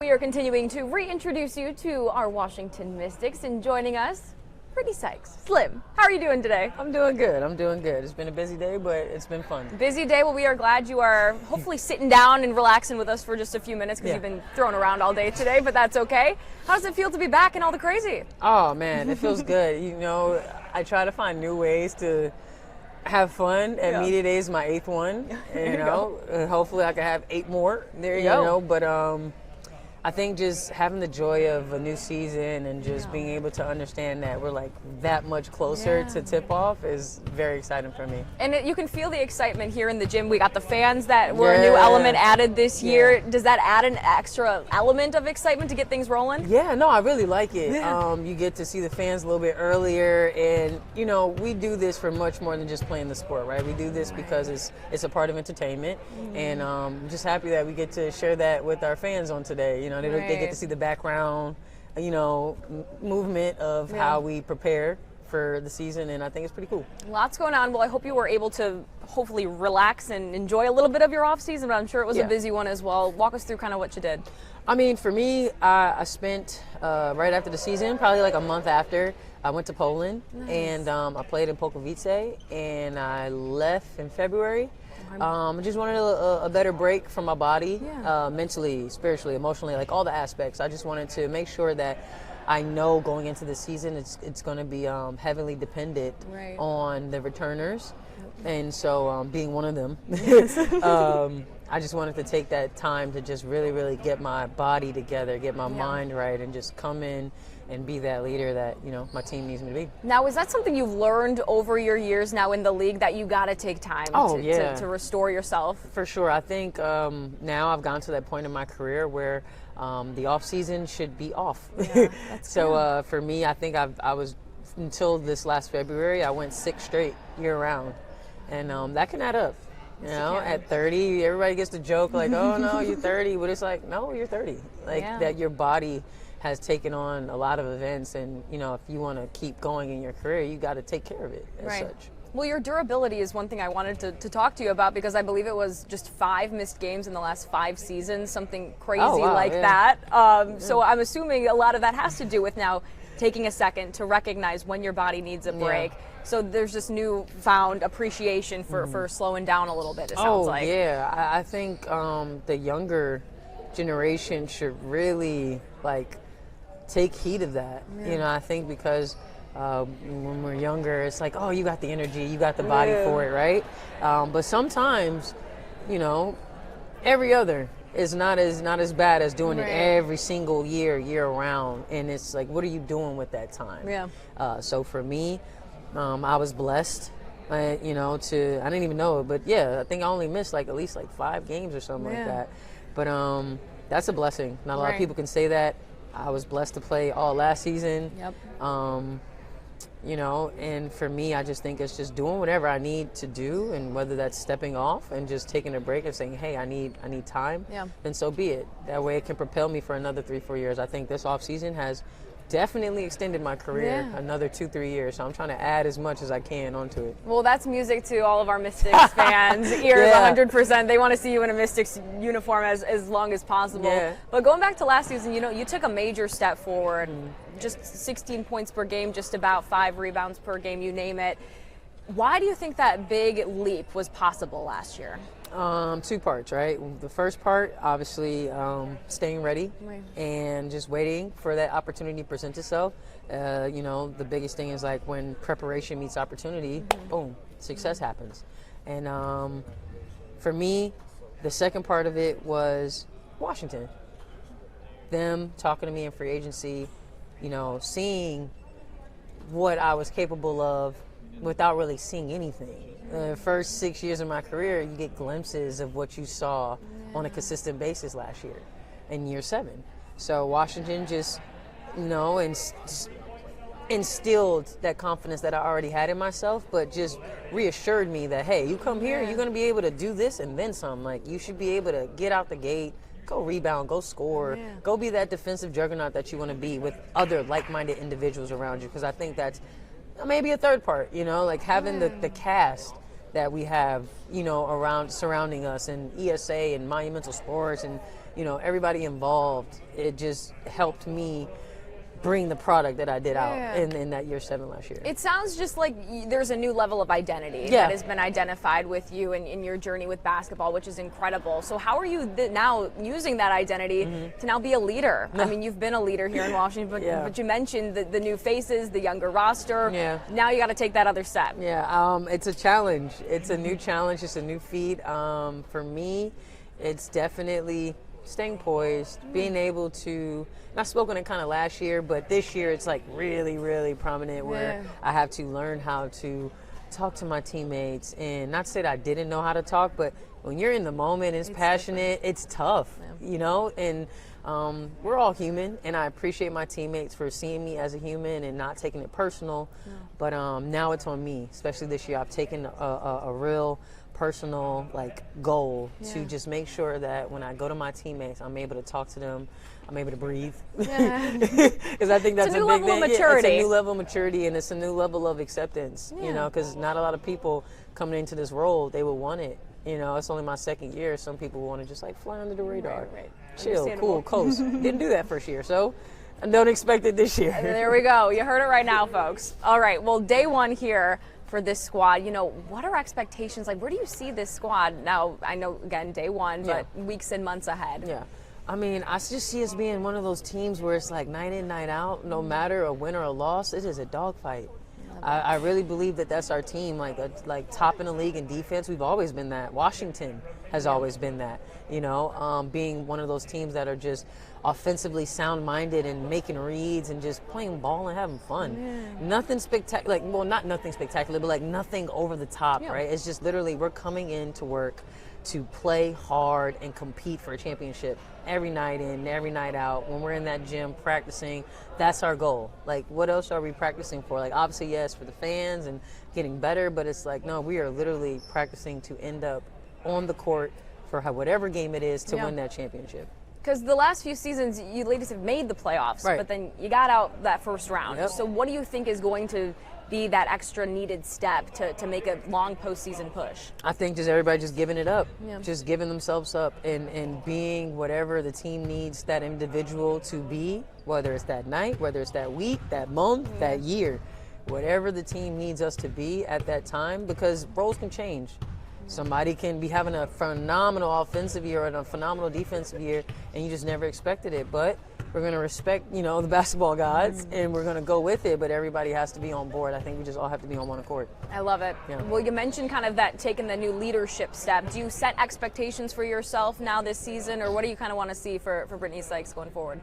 We are continuing to reintroduce you to our Washington Mystics, and joining us, Brittney Sykes. Slim, how are you doing today? I'm doing good. It's been a busy day, but it's been fun. Busy day. Well, we are glad you are hopefully sitting down and relaxing with us for just a few minutes because you've been thrown around all day today, but that's okay. How does it feel to be back in all the crazy? Oh, man, it feels good. You know, I try to find new ways to have fun, and media day is my 8th one. And hopefully I can have 8 more. There you go. But I think just having the joy of a new season and just being able to understand that we're like that much closer to tip off is very exciting for me. And you can feel the excitement here in the gym. We got the fans that were a new element added this year. Does that add an extra element of excitement to get things rolling? Yeah, no, I really like it. You get to see the fans a little bit earlier, and you know, we do this for much more than just playing the sport, right? We do this because it's a part of entertainment, and I'm just happy that we get to share that with our fans on today. You know, they get to see the background, movement of how we prepare for the season, and I think it's pretty cool. Lots going on. Well, I hope you were able to hopefully relax and enjoy a little bit of your off season, but I'm sure it was a busy one as well. Walk us through kind of what you did. I mean, for me, I spent right after the season, probably like a month after, I went to Poland, and I played in Polkowice, and I left in February. I just wanted a better break from my body, mentally, spiritually, emotionally, like all the aspects. I just wanted to make sure that I know going into the season it's going to be heavily dependent on the returners. And so being one of them, I just wanted to take that time to just really, really get my body together, get my mind right, and just come in and be that leader that, you know, my team needs me to be. Now, is that something you've learned over your years now in the league, that you got to take time to restore yourself? For sure. I think now I've gotten to that point in my career where the off season should be off. So for me, I think I was, until this last February, I went 6 straight year round. And that can add up. You know, at 30, everybody gets the joke like, oh no, you're 30. But it's like, no, you're 30. Like that your body has taken on a lot of events, and you know, if you want to keep going in your career, you got to take care of it as such. Well, your durability is one thing I wanted to talk to you about, because I believe it was just 5 missed games in the last 5 seasons, something crazy that. So I'm assuming a lot of that has to do with now taking a second to recognize when your body needs a break. So there's this newfound appreciation for slowing down a little bit, it sounds like. I think the younger generation should really take heed of that. You know, I think because when we're younger, it's like, oh, you got the energy, you got the body for it, right? But sometimes, you know, every other is not as bad as doing it every single year round. And it's like, what are you doing with that time? So for me, I was blessed, you know, I didn't even know it, but I think I only missed at least 5 games or something like that. But that's a blessing. Not a lot of people can say that. I was blessed to play all last season. You know, and for me, I just think it's just doing whatever I need to do, and whether that's stepping off and just taking a break and saying, hey, I need time, then so be it. That way it can propel me for another 3-4 years. I think this off season has definitely extended my career another 2-3 years, so I'm trying to add as much as I can onto it. Well, that's music to all of our Mystics fans' ears, 100%. They want to see you in a Mystics uniform as long as possible. But going back to last season, you know, you took a major step forward, just 16 points per game, just about 5 rebounds per game, you name it. Why do you think that big leap was possible last year? 2 parts, right? The first part, obviously, staying ready and just waiting for that opportunity to present itself. You know, the biggest thing is when preparation meets opportunity, boom, success happens. And for me, the second part of it was Washington. Them talking to me in free agency, you know, seeing what I was capable of without really seeing anything. The first 6 years of my career, you get glimpses of what you saw on a consistent basis last year in year 7. So Washington just, you know, instilled that confidence that I already had in myself, but just reassured me that, hey, you come here, you're going to be able to do this and then some. Like, you should be able to get out the gate, go rebound, go score, go be that defensive juggernaut that you want to be with other like-minded individuals around you. Because I think that's maybe a third part, you know, having the cast that we have, you know, surrounding us, and ESA and Monumental Sports, and everybody involved, it just helped me bring the product that I did out in that year 7 last year. It sounds just like there's a new level of identity that has been identified with you in your journey with basketball, which is incredible. So how are you now using that identity to now be a leader? I mean, you've been a leader here in Washington, but you mentioned the new faces, the younger roster. Now you got to take that other step. It's a challenge. It's a new challenge. It's a new feat. For me, it's definitely staying poised, being able to, and I spoke on it kind of last year, but this year it's like really, really prominent where I have to learn how to talk to my teammates, and not to say that I didn't know how to talk, but when you're in the moment, it's passionate, it's tough, and we're all human, and I appreciate my teammates for seeing me as a human and not taking it personal, but now it's on me, especially this year. I've taken a real personal goal to just make sure that when I go to my teammates, I'm able to talk to them, I'm able to breathe, because I think that's a big thing. It's a new level of maturity, and it's a new level of acceptance. Because not a lot of people coming into this role, they will want it. It's only my 2nd year. Some people want to just fly under the radar, chill, cool, coast. Didn't do that first year, so I don't expect it this year. There we go. You heard it right now, folks. All right. Well, day 1 here for this squad, what are expectations like? Where do you see this squad now? I know, again, day 1, but weeks and months ahead. I mean, I just see us being one of those teams where it's night in, night out. No matter a win or a loss, it is a dogfight. I really believe that that's our team, like top in the league in defense. We've always been that. Washington has always been that, being one of those teams that are just offensively sound-minded and making reads and just playing ball and having fun. Nothing spectacular, not nothing spectacular, but nothing over the top, right? It's just literally we're coming in to work to play hard and compete for a championship every night in, every night out. When we're in that gym practicing, that's our goal. What else are we practicing for? Obviously, yes, for the fans and getting better, but it's no, we are literally practicing to end up on the court for whatever game it is to win that championship. Because the last few seasons, you ladies have made the playoffs, but then you got out that first round. So what do you think is going to be that extra needed step to make a long postseason push? I think just everybody just giving it up, just giving themselves up and being whatever the team needs that individual to be, whether it's that night, whether it's that week, that month, that year, whatever the team needs us to be at that time, because roles can change. Somebody can be having a phenomenal offensive year and a phenomenal defensive year, and you just never expected it. But we're going to respect, the basketball gods, and we're going to go with it. But everybody has to be on board. I think we just all have to be on one accord. I love it. Well, you mentioned kind of that taking the new leadership step. Do you set expectations for yourself now this season, or what do you kind of want to see for Brittney Sykes going forward?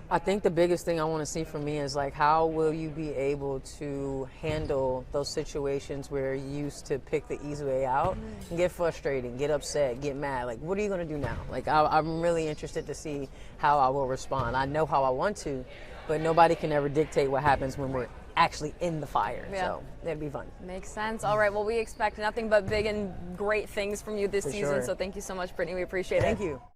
I think the biggest thing I want to see from me is how will you be able to handle those situations where you used to pick the easy way out and get frustrated, get upset, get mad. What are you going to do now? I'm really interested to see how I will respond. I know how I want to, but nobody can ever dictate what happens when we're actually in the fire. So it'd be fun. Makes sense. All right. Well, we expect nothing but big and great things from you this season. Sure. So thank you so much, Brittney. We appreciate it. Thank you.